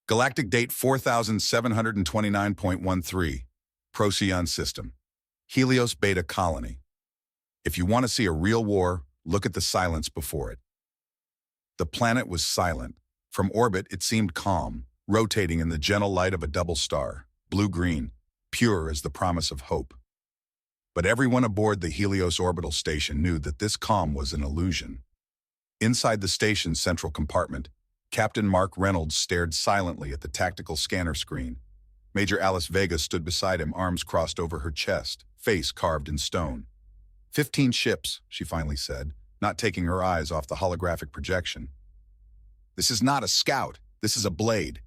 Galactic date 4729.13. Procyon system. Helios Beta colony. If you want to see a real war, look at the silence before it. The planet was silent. From orbit, it seemed calm, rotating in the gentle light of a double star, blue-green, pure as the promise of hope. But everyone aboard the Helios orbital station knew that this calm was an illusion. Inside the station's central compartment, Captain Mark Reynolds stared silently at the tactical scanner screen. Major Alice Vega stood beside him, arms crossed over her chest, face carved in stone. 15 ships, she finally said, not taking her eyes off the holographic projection. This is not a scout, this is a blade.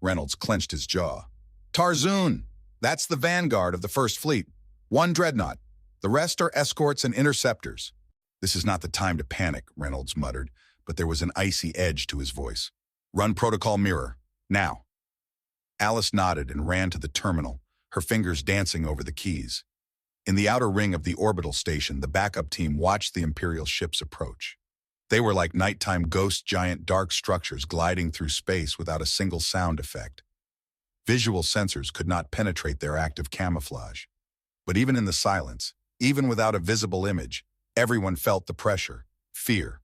Reynolds clenched his jaw. Tarzoon! That's the vanguard of the First Fleet. One dreadnought. The rest are escorts and interceptors. This is not the time to panic, Reynolds muttered, but there was an icy edge to his voice. Run protocol mirror, now. Alice nodded and ran to the terminal, her fingers dancing over the keys. In the outer ring of the orbital station, the backup team watched the Imperial ships approach. They were like nighttime ghost giant dark structures gliding through space without a single sound effect. Visual sensors could not penetrate their active camouflage. But even in the silence, even without a visible image, everyone felt the pressure, fear.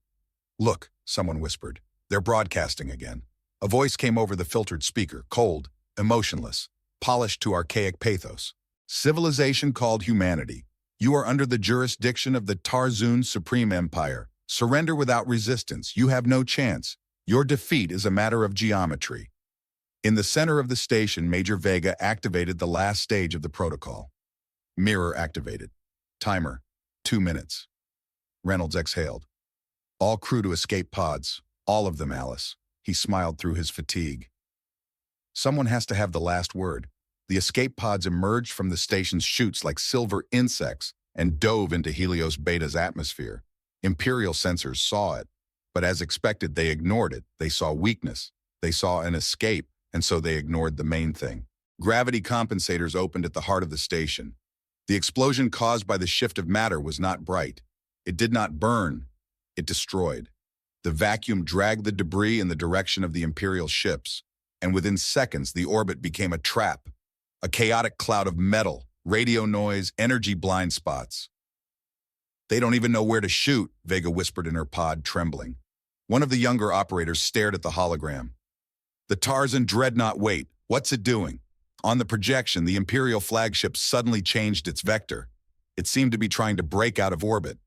Look, someone whispered. They're broadcasting again. A voice came over the filtered speaker, cold, emotionless, polished to archaic pathos. Civilization called humanity. You are under the jurisdiction of the Tarzoon Supreme Empire. Surrender without resistance. You have no chance. Your defeat is a matter of geometry. In the center of the station, Major Vega activated the last stage of the protocol. Mirror activated. Timer, 2 minutes. Reynolds exhaled. All crew to escape pods. All of them, Alice. He smiled through his fatigue. Someone has to have the last word. The escape pods emerged from the station's chutes like silver insects and dove into Helios Beta's atmosphere. Imperial sensors saw it, but as expected, they ignored it. They saw weakness. They saw an escape, and so they ignored the main thing. Gravity compensators opened at the heart of the station. The explosion caused by the shift of matter was not bright. It did not burn. It destroyed. The vacuum dragged the debris in the direction of the Imperial ships, and within seconds the orbit became a trap, a chaotic cloud of metal, radio noise, energy blind spots. They don't even know where to shoot, Vega whispered in her pod, trembling. One of the younger operators stared at the hologram. The Tarzan dreadnought, wait, what's it doing? On the projection, the Imperial flagship suddenly changed its vector. It seemed to be trying to break out of orbit.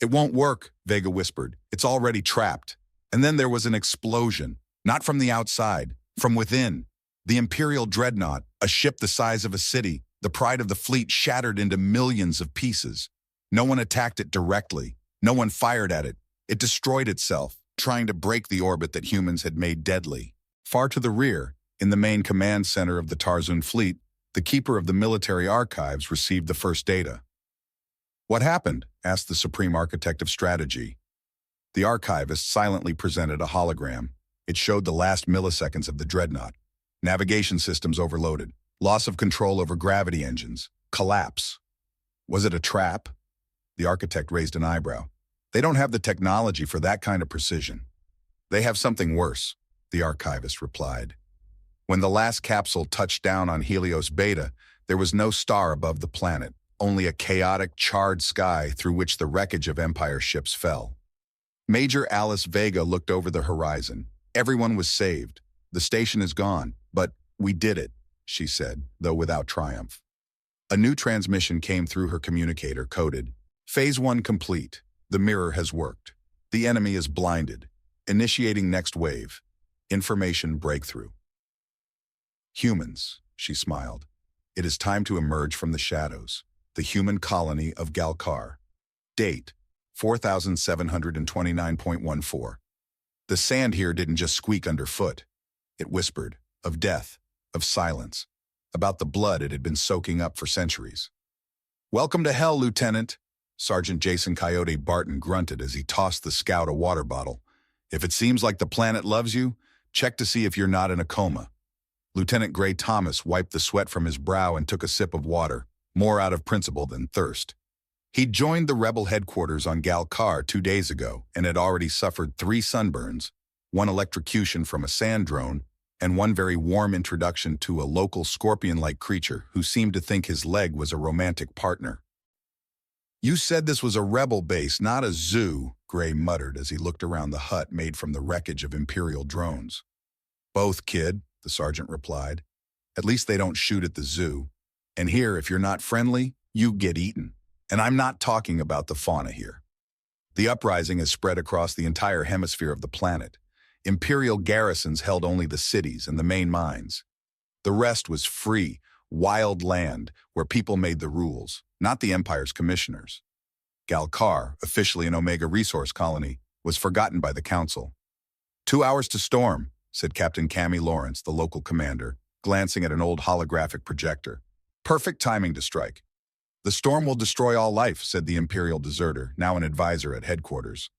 It won't work, Vega whispered. It's already trapped. And then there was an explosion, not from the outside, from within. The Imperial dreadnought, a ship the size of a city, the pride of the fleet, shattered into millions of pieces. No one attacked it directly. No one fired at it. It destroyed itself, trying to break the orbit that humans had made deadly. Far to the rear, in the main command center of the Tarzoon fleet, the keeper of the military archives received the first data. What happened? Asked the Supreme Architect of Strategy. The archivist silently presented a hologram. It showed the last milliseconds of the dreadnought. Navigation systems overloaded. Loss of control over gravity engines. Collapse. Was it a trap? The architect raised an eyebrow. They don't have the technology for that kind of precision. They have something worse, the archivist replied. When the last capsule touched down on Helios Beta, there was no star above the planet, only a chaotic, charred sky through which the wreckage of Empire ships fell. Major Alice Vega looked over the horizon. Everyone was saved. The station is gone, but we did it, she said, though without triumph. A new transmission came through her communicator, coded, Phase 1 complete. The mirror has worked. The enemy is blinded. Initiating next wave. Information breakthrough. Humans, she smiled. It is time to emerge from the shadows. The human colony of Galkar. Date, 4729.14. The sand here didn't just squeak underfoot. It whispered, of death, of silence, about the blood it had been soaking up for centuries. Welcome to hell, Lieutenant, Sergeant Jason Coyote Barton grunted as he tossed the scout a water bottle. If it seems like the planet loves you, check to see if you're not in a coma. Lieutenant Gray Thomas wiped the sweat from his brow and took a sip of water, more out of principle than thirst. He'd joined the rebel headquarters on Galkar 2 days ago and had already suffered 3 sunburns, 1 electrocution from a sand drone, and one very warm introduction to a local scorpion-like creature who seemed to think his leg was a romantic partner. "You said this was a rebel base, not a zoo," Gray muttered as he looked around the hut made from the wreckage of Imperial drones. "Both, kid," the sergeant replied. "At least they don't shoot at the zoo. And here, if you're not friendly, you get eaten. And I'm not talking about the fauna here." The uprising has spread across the entire hemisphere of the planet. Imperial garrisons held only the cities and the main mines. The rest was free, wild land where people made the rules, not the Empire's commissioners. Galkar, officially an Omega resource colony, was forgotten by the Council. 2 hours to storm," said Captain Cammy Lawrence, the local commander, glancing at an old holographic projector. "Perfect timing to strike." "The storm will destroy all life," said the Imperial deserter, now an advisor at headquarters.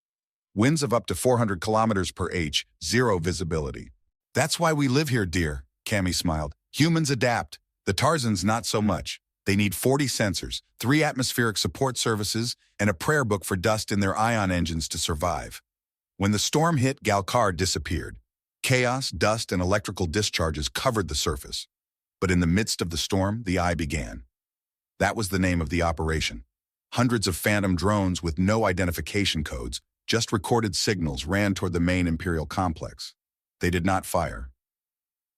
"Winds of up to 400 kilometers per h, zero visibility." "That's why we live here, dear," Cammy smiled. "Humans adapt. The Tarzans not so much. They need 40 sensors, 3 atmospheric support services, and a prayer book for dust in their ion engines to survive." When the storm hit, Galkar disappeared. Chaos, dust, and electrical discharges covered the surface. But in the midst of the storm, the eye began. That was the name of the operation. Hundreds of phantom drones with no identification codes, just recorded signals, ran toward the main Imperial complex. They did not fire.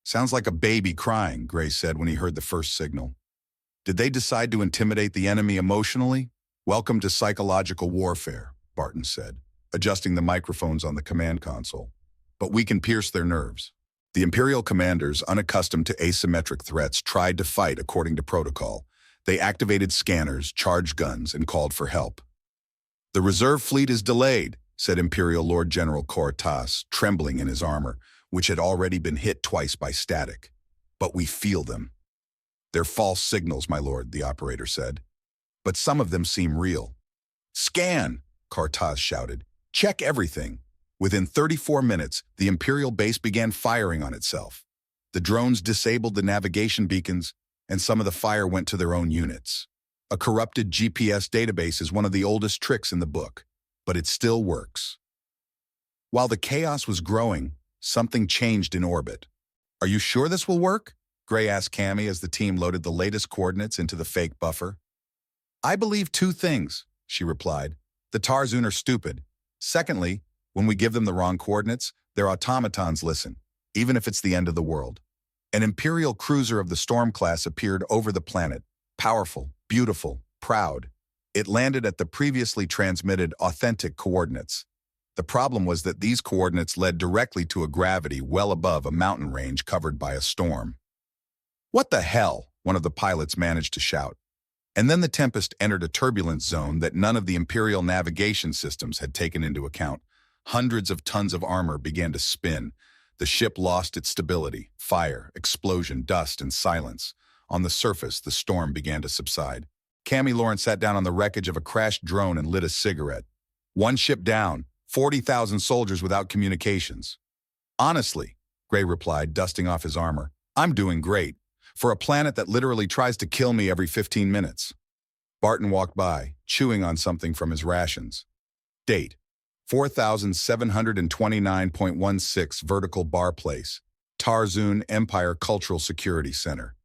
"Sounds like a baby crying," Gray said when he heard the first signal. "Did they decide to intimidate the enemy emotionally?" "Welcome to psychological warfare," Barton said, adjusting the microphones on the command console. "But we can pierce their nerves." The Imperial commanders, unaccustomed to asymmetric threats, tried to fight according to protocol. They activated scanners, charged guns, and called for help. "The reserve fleet is delayed," said Imperial Lord General Cortas, trembling in his armor, which had already been hit twice by static. "But we feel them." "They're false signals, my lord," the operator said. "But some of them seem real." "Scan!" Cortas shouted. "Check everything." Within 34 minutes, the Imperial base began firing on itself. The drones disabled the navigation beacons, and some of the fire went to their own units. A corrupted GPS database is one of the oldest tricks in the book, but it still works. While the chaos was growing, something changed in orbit. "Are you sure this will work?" Gray asked Cammy as the team loaded the latest coordinates into the fake buffer. "I believe 2 things," she replied. "The Tarzan are stupid. Secondly, when we give them the wrong coordinates, their automatons listen, even if it's the end of the world." An Imperial cruiser of the Storm class appeared over the planet, powerful, beautiful, proud. It landed at the previously transmitted authentic coordinates. The problem was that these coordinates led directly to a gravity well above a mountain range covered by a storm. "What the hell?" one of the pilots managed to shout. And then the Tempest entered a turbulence zone that none of the Imperial navigation systems had taken into account. Hundreds of tons of armor began to spin. The ship lost its stability. Fire, explosion, dust, and silence. On the surface, the storm began to subside. Cammy Lawrence sat down on the wreckage of a crashed drone and lit a cigarette. "One ship down, 40,000 soldiers without communications." "Honestly," Gray replied, dusting off his armor, "I'm doing great, for a planet that literally tries to kill me every 15 minutes. Barton walked by, chewing on something from his rations. Date: 4729.16 vertical bar place, Tarzan Empire Cultural Security Center.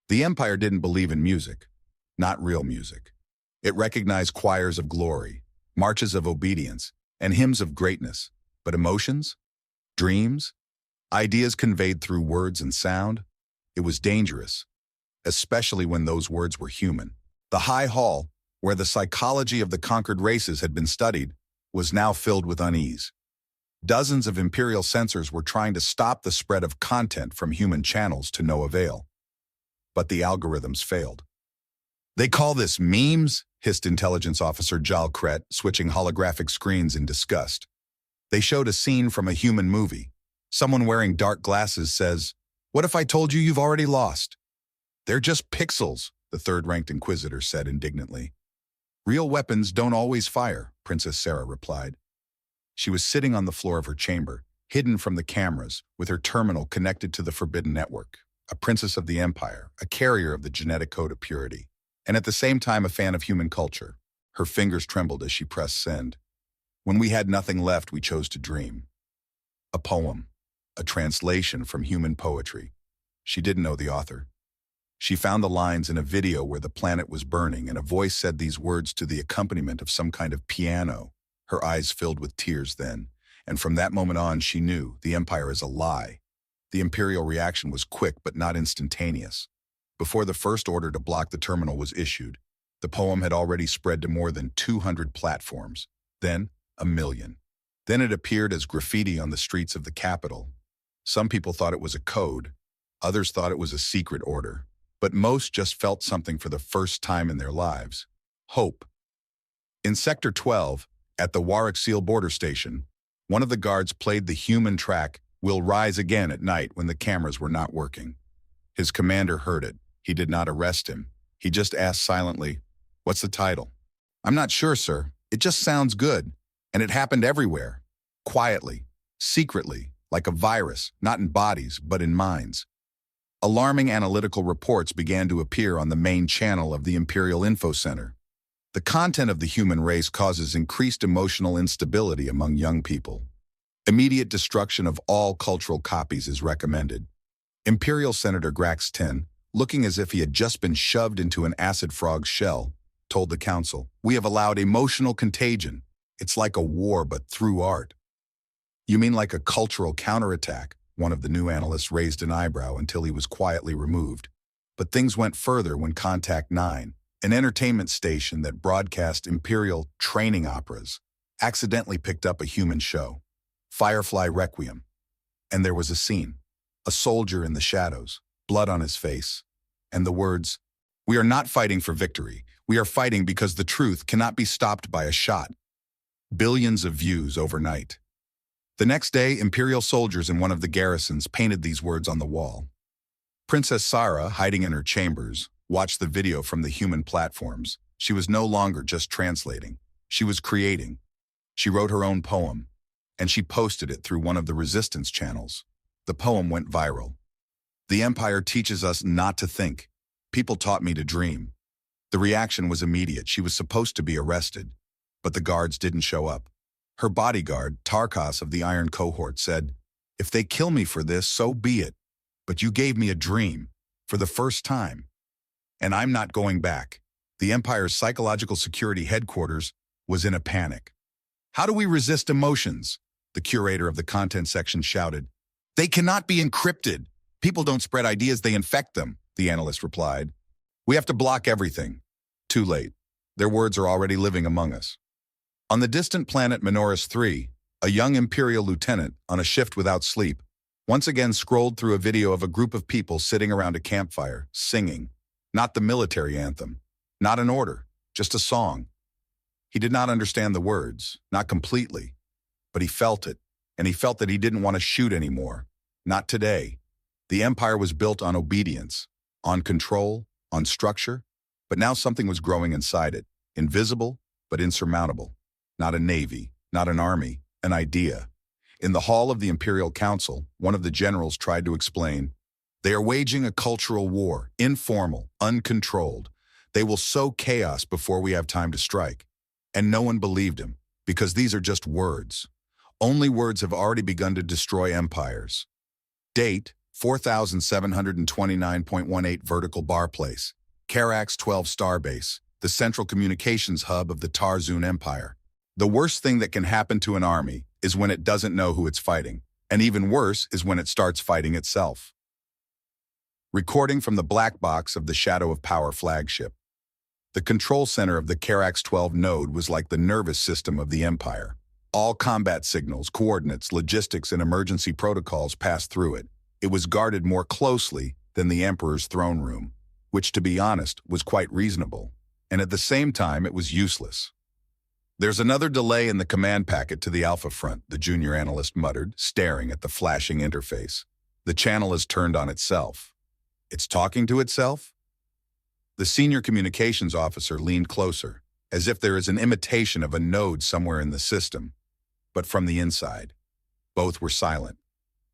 The Empire didn't believe in music. Not real music. It recognized choirs of glory, marches of obedience, and hymns of greatness. But emotions? Dreams? Ideas conveyed through words and sound? It was dangerous, especially when those words were human. The High Hall, where the psychology of the conquered races had been studied, was now filled with unease. Dozens of Imperial sensors were trying to stop the spread of content from human channels to no avail. But the algorithms failed. "They call this memes?" hissed Intelligence Officer Jal Kret, switching holographic screens in disgust. They showed a scene from a human movie. Someone wearing dark glasses says, "What if I told you you've already lost?" "They're just pixels," the third-ranked Inquisitor said indignantly. "Real weapons don't always fire," Princess Sarah replied. She was sitting on the floor of her chamber, hidden from the cameras, with her terminal connected to the Forbidden Network, a princess of the Empire, a carrier of the genetic code of purity, and at the same time a fan of human culture. Her fingers trembled as she pressed send. "When we had nothing left, we chose to dream." A poem. a translation from human poetry. She didn't know the author. She found the lines in a video where the planet was burning, and a voice said these words to the accompaniment of some kind of piano. Her eyes filled with tears then, and from that moment on she knew the Empire is a lie. The Imperial reaction was quick but not instantaneous. Before the first order to block the terminal was issued, the poem had already spread to more than 200 platforms, then 1,000,000. Then it appeared as graffiti on the streets of the capital. Some people thought it was a code, others thought it was a secret order, but most just felt something for the first time in their lives: hope. In Sector 12, at the Warwick border station, one of the guards played the human track, "We'll Rise Again" at night when the cameras were not working. His commander heard it. He did not arrest him. He just asked silently, "What's the title?" "I'm not sure, sir. It just sounds good." And it happened everywhere. Quietly, secretly, like a virus, not in bodies, but in minds. Alarming analytical reports began to appear on the main channel of the Imperial Info Center. The content of the human race causes increased emotional instability among young people. Immediate destruction of all cultural copies is recommended. Imperial Senator Grax 10, looking as if he had just been shoved into an acid frog's shell, told the council, "We have allowed emotional contagion. It's like a war, but through art." "You mean like a cultural counterattack?" One of the new analysts raised an eyebrow until he was quietly removed. But things went further when Contact 9, an entertainment station that broadcast Imperial training operas, accidentally picked up a human show, Firefly Requiem. And there was a scene, a soldier in the shadows, blood on his face, and the words, "We are not fighting for victory. We are fighting because the truth cannot be stopped by a shot." Billions of views overnight. The next day, Imperial soldiers in one of the garrisons painted these words on the wall. Princess Sarah, hiding in her chambers, watched the video from the human platforms. She was no longer just translating. She was creating. She wrote her own poem, and she posted it through one of the resistance channels. The poem went viral. "The Empire teaches us not to think. People taught me to dream." The reaction was immediate. She was supposed to be arrested, but the guards didn't show up. Her bodyguard, Tarkas of the Iron Cohort, said, "If they kill me for this, so be it. But you gave me a dream, for the first time. And I'm not going back." The Empire's psychological security headquarters was in a panic. "How do we resist emotions?" The curator of the content section shouted. "They cannot be encrypted. People don't spread ideas, they infect them," the analyst replied. "We have to block everything." Too late. Their words are already living among us. On the distant planet Minoris 3, a young Imperial lieutenant, on a shift without sleep, once again scrolled through a video of a group of people sitting around a campfire, singing. Not the military anthem, not an order, just a song. He did not understand the words, not completely, but he felt it, and he felt that he didn't want to shoot anymore. Not today. The Empire was built on obedience, on control, on structure, but now something was growing inside it, invisible but insurmountable. Not a navy, not an army, an idea. In the hall of the Imperial Council, one of the generals tried to explain, "They are waging a cultural war, informal, uncontrolled. They will sow chaos before we have time to strike." And no one believed him, because these are just words. Only words have already begun to destroy empires. Date, 4729.18 vertical bar place. Carax 12 Starbase, the central communications hub of the Tarzun Empire. The worst thing that can happen to an army is when it doesn't know who it's fighting, and even worse is when it starts fighting itself. Recording from the black box of the Shadow of Power flagship. The control center of the Carax 12 node was like the nervous system of the Empire. All combat signals, coordinates, logistics, and emergency protocols passed through it. It was guarded more closely than the Emperor's throne room, which, to be honest, was quite reasonable. And at the same time, it was useless. "There's another delay in the command packet to the Alpha front," the junior analyst muttered, staring at the flashing interface. "The channel is turned on itself." "It's talking to itself?" The senior communications officer leaned closer, as if there is an imitation of a node somewhere in the system, but from the inside. Both were silent.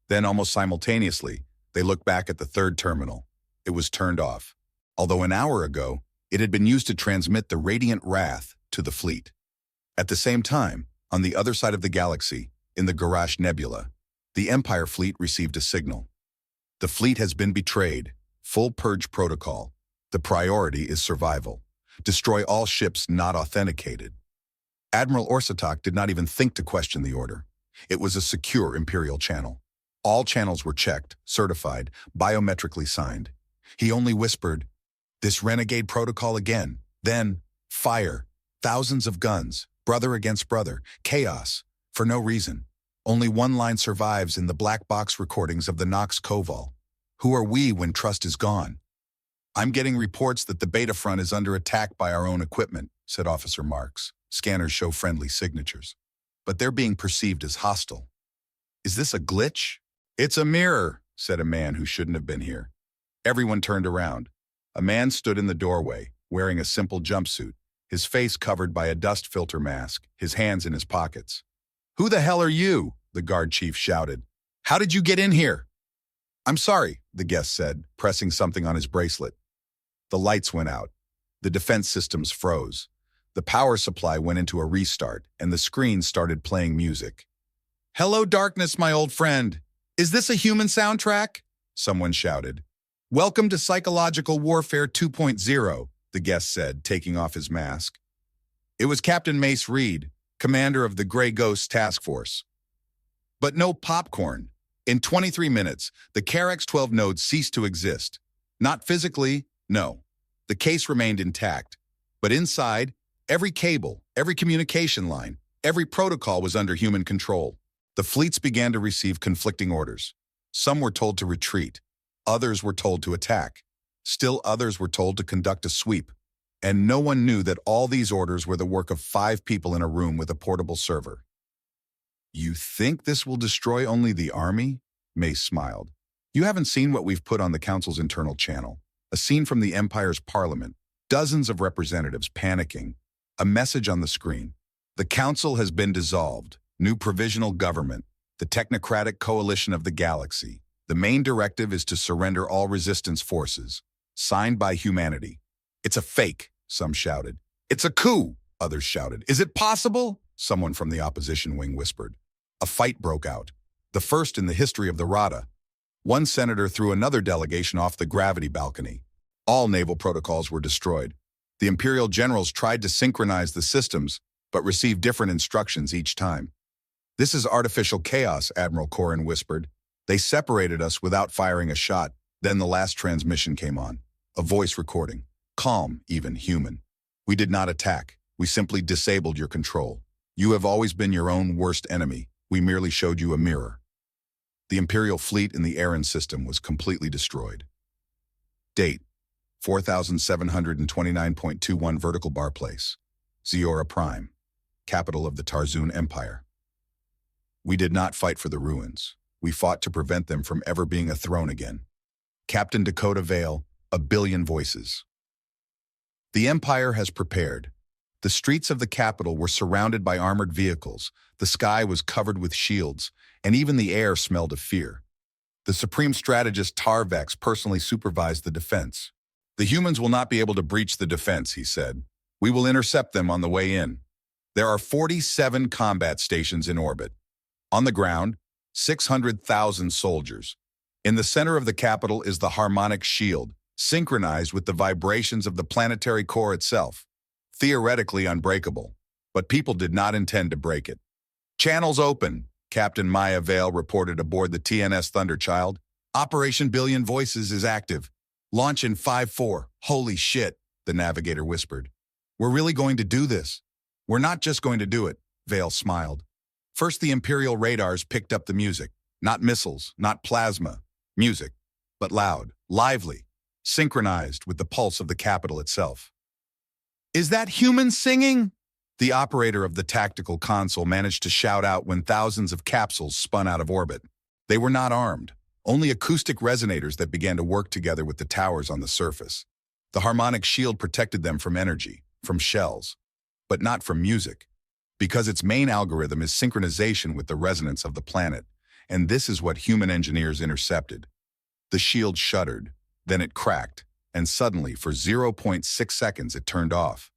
Then, almost simultaneously, they looked back at the third terminal. It was turned off, although an hour ago, it had been used to transmit the radiant wrath to the fleet. At the same time, on the other side of the galaxy, in the Garage Nebula, The Empire fleet received a signal. The fleet has been betrayed. Full purge protocol. The priority is survival. Destroy all ships not authenticated. Admiral Orsatok did not even think to question the order. It was a secure Imperial channel. All channels were checked, certified, biometrically signed. He only whispered, "This renegade protocol again." Then, fire. Thousands of guns, brother against brother, chaos, for no reason. Only one line survives in the black box recordings of the Nox Koval. Who are we when trust is gone? "I'm getting reports that the Beta front is under attack by our own equipment," said Officer Marks. "Scanners show friendly signatures, but they're being perceived as hostile." "Is this a glitch?" "It's a mirror," said a man who shouldn't have been here. Everyone turned around. A man stood in the doorway, wearing a simple jumpsuit, his face covered by a dust filter mask, his hands in his pockets. "Who the hell are you?" the guard chief shouted. "How did you get in here?" "I'm sorry," the guest said, pressing something on his bracelet. The lights went out. The defense systems froze. The power supply went into a restart, and the screen started playing music. "Hello, darkness, my old friend. Is this a human soundtrack?" someone shouted. "Welcome to Psychological Warfare 2.0, the guest said, taking off his mask. It was Captain Mace Reed, commander of the Grey Ghosts Task Force. But no popcorn. In 23 minutes, the CARX-12 node ceased to exist. Not physically, no. The case remained intact. But inside, every cable, every communication line, every protocol was under human control. The fleets began to receive conflicting orders. Some were told to retreat. Others were told to attack. Still others were told to conduct a sweep. And no one knew that all these orders were the work of 5 people in a room with a portable server. "You think this will destroy only the army?" Mace smiled. "You haven't seen what we've put on the Council's internal channel. A scene from the Empire's parliament. Dozens of representatives panicking. A message on the screen. The Council has been dissolved. New provisional government. The technocratic coalition of the galaxy. The main directive is to surrender all resistance forces. Signed by humanity." "It's a fake," some shouted. "It's a coup," others shouted. "Is it possible?" someone from the opposition wing whispered. A fight broke out. The first in the history of the Rada. One senator threw another delegation off the gravity balcony. All naval protocols were destroyed. The Imperial generals tried to synchronize the systems, but received different instructions each time. "This is artificial chaos," Admiral Corrin whispered. "They separated us without firing a shot. Then the last transmission came on. A voice recording. Calm, even human. We did not attack. We simply disabled your control. You have always been your own worst enemy. We merely showed you a mirror." The Imperial fleet in the Aran system was completely destroyed. Date: 4729.21 vertical bar place. Ziora Prime, capital of the Tarzoon Empire. "We did not fight for the ruins. We fought to prevent them from ever being a throne again." Captain Dakota Vale, a billion voices. The Empire has prepared. The streets of the capital were surrounded by armored vehicles, the sky was covered with shields, and even the air smelled of fear. The Supreme Strategist Tarvex personally supervised the defense. "The humans will not be able to breach the defense," he said. "We will intercept them on the way in." There are 47 combat stations in orbit. On the ground, 600,000 soldiers. In the center of the capital is the harmonic shield, synchronized with the vibrations of the planetary core itself. Theoretically unbreakable, but people did not intend to break it. "Channels open," Captain Maya Vale reported aboard the TNS Thunderchild. "Operation Billion Voices is active. Launch in 5-4. Holy shit," the navigator whispered. "We're really going to do this." "We're not just going to do it," Vale smiled. First, the Imperial radars picked up the music. Not missiles, not plasma. Music, but loud, lively, synchronized with the pulse of the capital itself. "Is that human singing?" the operator of the tactical console managed to shout out when thousands of capsules spun out of orbit. They were not armed, only acoustic resonators that began to work together with the towers on the surface. The harmonic shield protected them from energy, from shells, but not from music, because its main algorithm is synchronization with the resonance of the planet, and this is what human engineers intercepted. The shield shuddered, then it cracked, and suddenly, for 0.6 seconds, it turned off.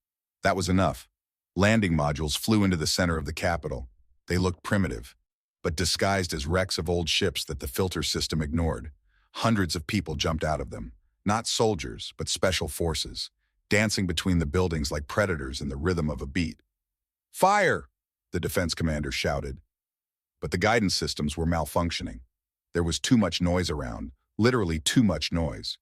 That was enough. Landing modules flew into the center of the capital. They looked primitive. but disguised as wrecks of old ships that the filter system ignored. Hundreds of people jumped out of them, not soldiers, but special forces, dancing between the buildings like predators in the rhythm of a beat. "Fire!" the defense commander shouted. But the guidance systems were malfunctioning. There was too much noise around, literally too much noise.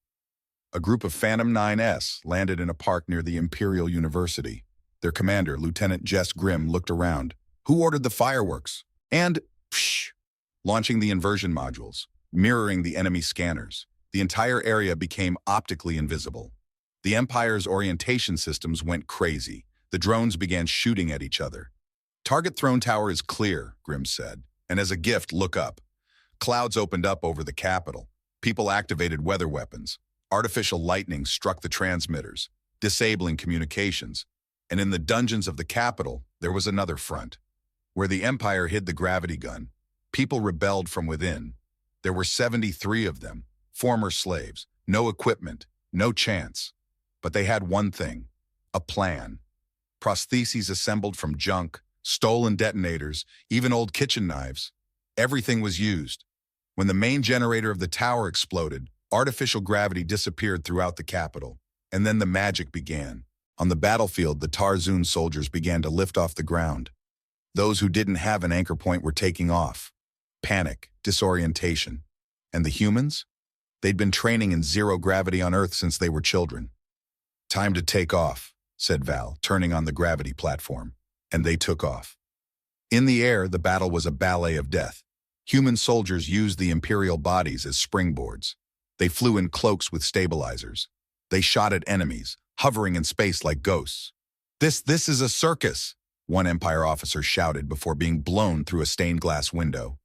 A group of Phantom 9s landed in a park near the Imperial University. Their commander, Lieutenant Jess Grimm, looked around. "Who ordered the fireworks?" And, psh, launching the inversion modules, mirroring the enemy scanners. The entire area became optically invisible. The Empire's orientation systems went crazy. The drones began shooting at each other. "Target throne tower is clear," Grimm said. "And as a gift, look up." Clouds opened up over the capital. People activated weather weapons. Artificial lightning struck the transmitters, disabling communications. And in the dungeons of the capital, there was another front. Where the Empire hid the gravity gun, people rebelled from within. There were 73 of them, former slaves, no equipment, no chance. But they had one thing, a plan. Prostheses assembled from junk, stolen detonators, even old kitchen knives. Everything was used. When the main generator of the tower exploded, artificial gravity disappeared throughout the capital. And then the magic began. On the battlefield, the Tarzun soldiers began to lift off the ground. Those who didn't have an anchor point were taking off. Panic, disorientation. And the humans? They'd been training in zero gravity on Earth since they were children. "Time to take off," said Val, turning on the gravity platform. And they took off. In the air, the battle was a ballet of death. Human soldiers used the Imperial bodies as springboards. They flew in cloaks with stabilizers. They shot at enemies, hovering in space like ghosts. This is a circus," one Empire officer shouted before being blown through a stained glass window.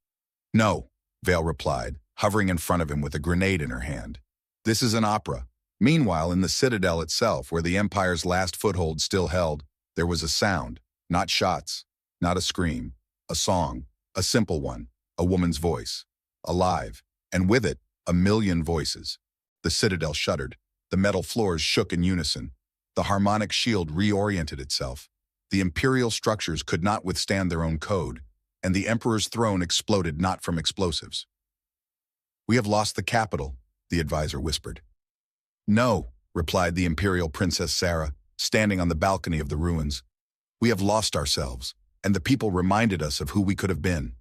"No," Vale replied, hovering in front of him with a grenade in her hand. "This is an opera." Meanwhile, in the Citadel itself, where the Empire's last foothold still held, there was a sound, not shots, not a scream, a song, a simple one, a woman's voice, alive, and with it, a million voices. The Citadel shuddered. The metal floors shook in unison. The harmonic shield reoriented itself. The Imperial structures could not withstand their own code, and the Emperor's throne exploded not from explosives. "We have lost the capital," the advisor whispered. "No," replied the Imperial Princess Sarah, standing on the balcony of the ruins. "We have lost ourselves, and the people reminded us of who we could have been."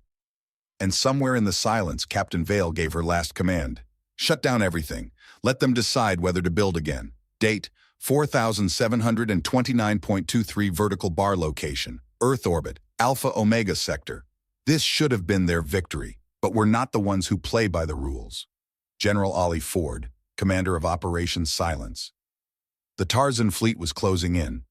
And somewhere in the silence, Captain Vale gave her last command. "Shut down everything. Let them decide whether to build again. Date, 4729.23 vertical bar location, Earth orbit, Alpha Omega sector. This should have been their victory, but we're not the ones who play by the rules." General Ollie Ford, commander of Operations Silence. The Tarzan fleet was closing in.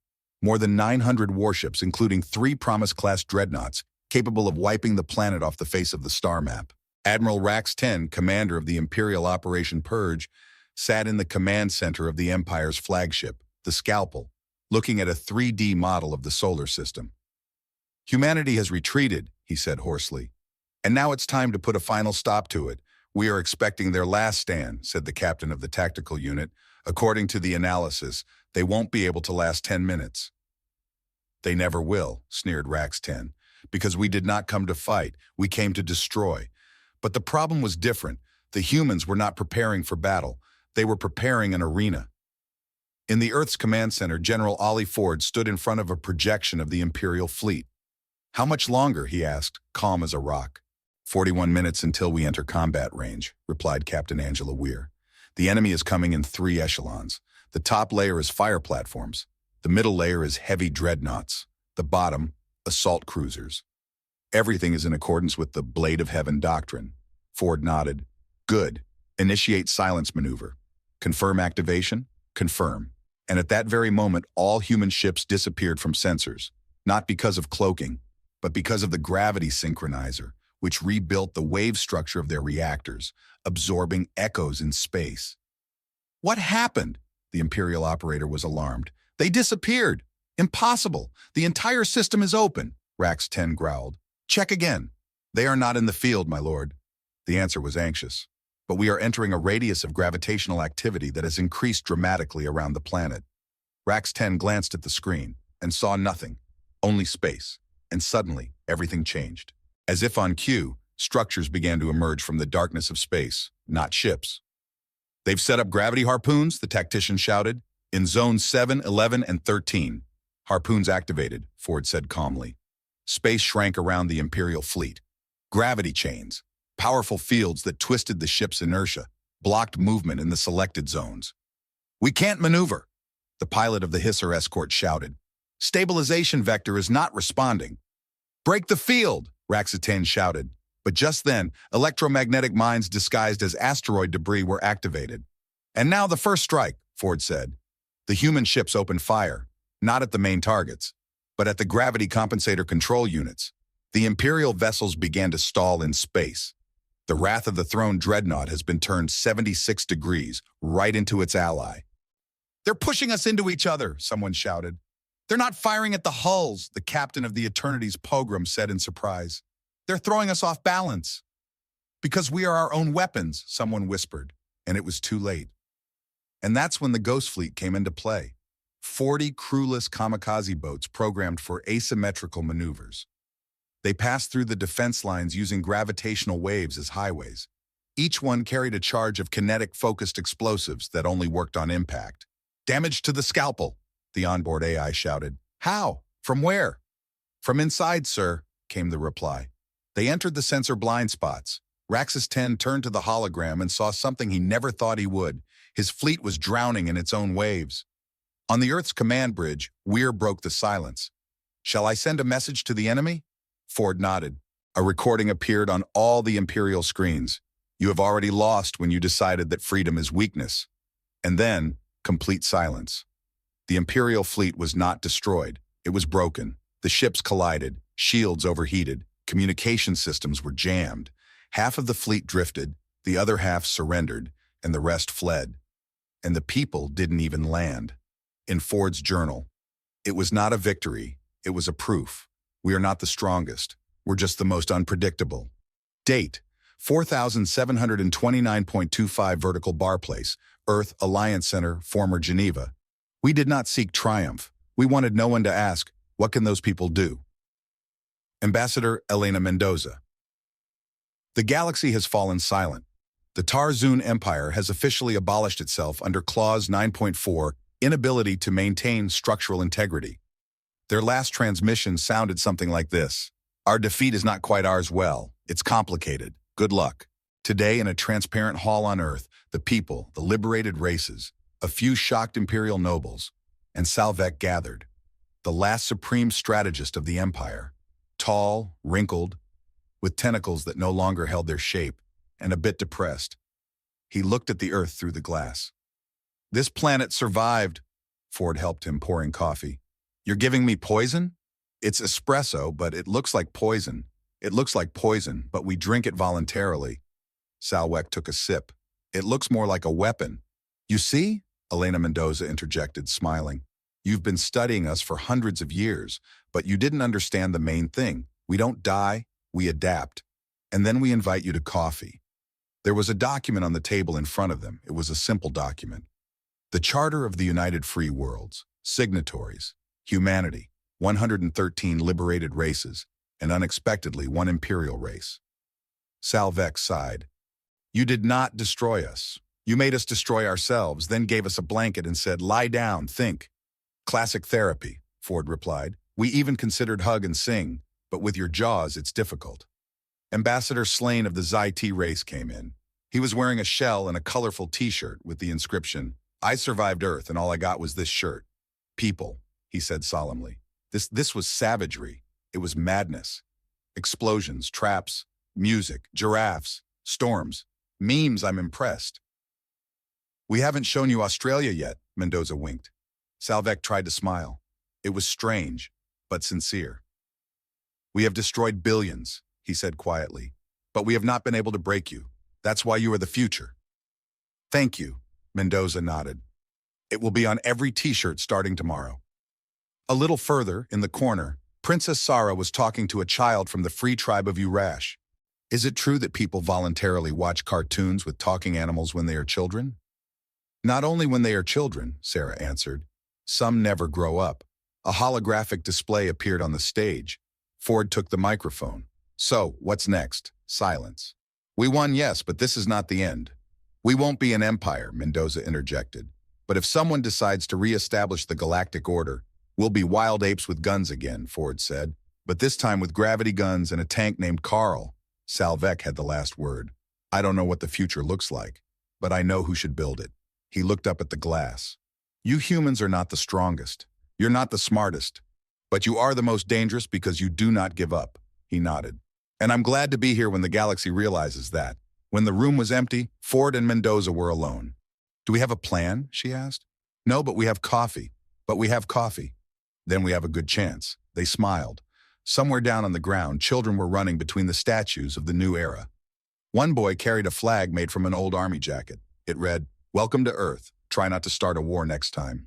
More than 900 warships, including 3 Promise-class dreadnoughts, capable of wiping the planet off the face of the star map. Admiral Rax 10, commander of the Imperial Operation Purge, sat in the command center of the Empire's flagship, the Scalpel, looking at a 3D model of the solar system. "Humanity has retreated," he said hoarsely. "And now it's time to put a final stop to it. We are expecting their last stand," said the captain of the tactical unit. "According to the analysis, they won't be able to last 10 minutes. "They never will," sneered Rax 10, "because we did not come to fight. We came to destroy." But the problem was different. The humans were not preparing for battle. They were preparing an arena. In the Earth's command center, General Ollie Ford stood in front of a projection of the Imperial fleet. "How much longer?" he asked, calm as a rock. 41 minutes until we enter combat range," replied Captain Angela Weir. "The enemy is coming in 3 echelons. The top layer is fire platforms. The middle layer is heavy dreadnoughts. The bottom, assault cruisers. Everything is in accordance with the Blade of Heaven doctrine." Ford nodded. "Good. Initiate silence maneuver. Confirm activation? Confirm." And at that very moment, all human ships disappeared from sensors, not because of cloaking, but because of the gravity synchronizer, which rebuilt the wave structure of their reactors, absorbing echoes in space. "What happened?" The Imperial operator was alarmed. "They disappeared! Impossible! The entire system is open," Rax 10 growled. "Check again." "They are not in the field, my lord." The answer was anxious. "But we are entering a radius of gravitational activity that has increased dramatically around the planet." Rax 10 glanced at the screen and saw nothing, only space, and suddenly everything changed. As if on cue, structures began to emerge from the darkness of space, not ships. "They've set up gravity harpoons," the tactician shouted. "In zones 7, 11, and 13. "Harpoons activated," Ford said calmly. Space shrank around the Imperial fleet. Gravity chains, powerful fields that twisted the ship's inertia, blocked movement in the selected zones. "We can't maneuver," the pilot of the Hisser escort shouted. "Stabilization vector is not responding." "Break the field," Raxatan shouted. But just then, electromagnetic mines disguised as asteroid debris were activated. "And now the first strike," Ford said. The human ships opened fire, not at the main targets, but at the gravity compensator control units. The Imperial vessels began to stall in space. The Wrath of the Throne dreadnought has been turned 76 degrees right into its ally. "They're pushing us into each other," someone shouted. "They're not firing at the hulls," the captain of the Eternity's pogrom said in surprise. "They're throwing us off balance." "Because we are our own weapons," someone whispered, and it was too late. And that's when the Ghost Fleet came into play. 40 crewless kamikaze boats programmed for asymmetrical maneuvers. They passed through the defense lines using gravitational waves as highways. Each one carried a charge of kinetic-focused explosives that only worked on impact. "Damage to the scalpel," the onboard AI shouted. "How? From where?" "From inside, sir," came the reply. They entered the sensor blind spots. Raxus 10 turned to the hologram and saw something he never thought he would. His fleet was drowning in its own waves. On the Earth's command bridge, Weir broke the silence. "Shall I send a message to the enemy?" Ford nodded. A recording appeared on all the Imperial screens. "You have already lost when you decided that freedom is weakness." And then, complete silence. The Imperial fleet was not destroyed. It was broken. The ships collided, shields overheated, communication systems were jammed. Half of the fleet drifted, the other half surrendered, and the rest fled. And the people didn't even land. In Ford's journal, "It was not a victory, it was a proof. We are not the strongest, we're just the most unpredictable." Date, 4729.25 vertical bar place, Earth Alliance Center, former Geneva. "We did not seek triumph. We wanted no one to ask, what can those people do?" Ambassador Elena Mendoza. The galaxy has fallen silent. The Tarzun Empire has officially abolished itself under Clause 9.4, inability to maintain structural integrity. Their last transmission sounded something like this: "Our defeat is not quite ours well. It's complicated. Good luck." Today, in a transparent hall on Earth, the people, the liberated races, a few shocked Imperial nobles, and Salvek gathered. The last supreme strategist of the Empire. Tall, wrinkled, with tentacles that no longer held their shape, and a bit depressed. He looked at the Earth through the glass. "This planet survived," Ford helped him, pouring coffee. "You're giving me poison? It's espresso, but it looks like poison. It looks like poison, but we drink it voluntarily." Salwek took a sip. "It looks more like a weapon." "You see?" Elena Mendoza interjected, smiling. "You've been studying us for hundreds of years, but you didn't understand the main thing. We don't die, we adapt. And then we invite you to coffee." There was a document on the table in front of them. It was a simple document. The Charter of the United Free Worlds, signatories, humanity, 113 liberated races, and unexpectedly 1 imperial race. Salvek sighed. "You did not destroy us. You made us destroy ourselves, then gave us a blanket and said, 'Lie down, think.' Classic therapy," Ford replied. "We even considered hug and sing, but with your jaws it's difficult." Ambassador Slane of the Zai-T race came in. He was wearing a shell and a colorful t-shirt with the inscription, "I survived Earth and all I got was this shirt." "People," he said solemnly. This was savagery. It was madness. Explosions, traps, music, giraffes, storms, memes. I'm impressed." "We haven't shown you Australia yet," Mendoza winked. Salvek tried to smile. It was strange, but sincere. "We have destroyed billions," he said quietly, "but we have not been able to break you. That's why you are the future." "Thank you," Mendoza nodded. "It will be on every t-shirt starting tomorrow." A little further, in the corner, Princess Sarah was talking to a child from the Free Tribe of Urash. "Is it true that people voluntarily watch cartoons with talking animals when they are children?" "Not only when they are children," Sarah answered. "Some never grow up." A holographic display appeared on the stage. Ford took the microphone. So, what's next? Silence. We won, yes, but this is not the end. We won't be an empire, Mendoza interjected. But if someone decides to re-establish the galactic order, we'll be wild apes with guns again, Ford said. But this time with gravity guns and a tank named Carl. Salvec had the last word. I don't know what the future looks like, but I know who should build it. He looked up at the glass. You humans are not the strongest. You're not the smartest. But you are the most dangerous because you do not give up. He nodded. And I'm glad to be here when the galaxy realizes that. When the room was empty, Ford and Mendoza were alone. Do we have a plan? She asked. No, but we have coffee. But we have coffee. Then we have a good chance. They smiled. Somewhere down on the ground, children were running between the statues of the new era. One boy carried a flag made from an old army jacket. It read, "Welcome to Earth. Try not to start a war next time."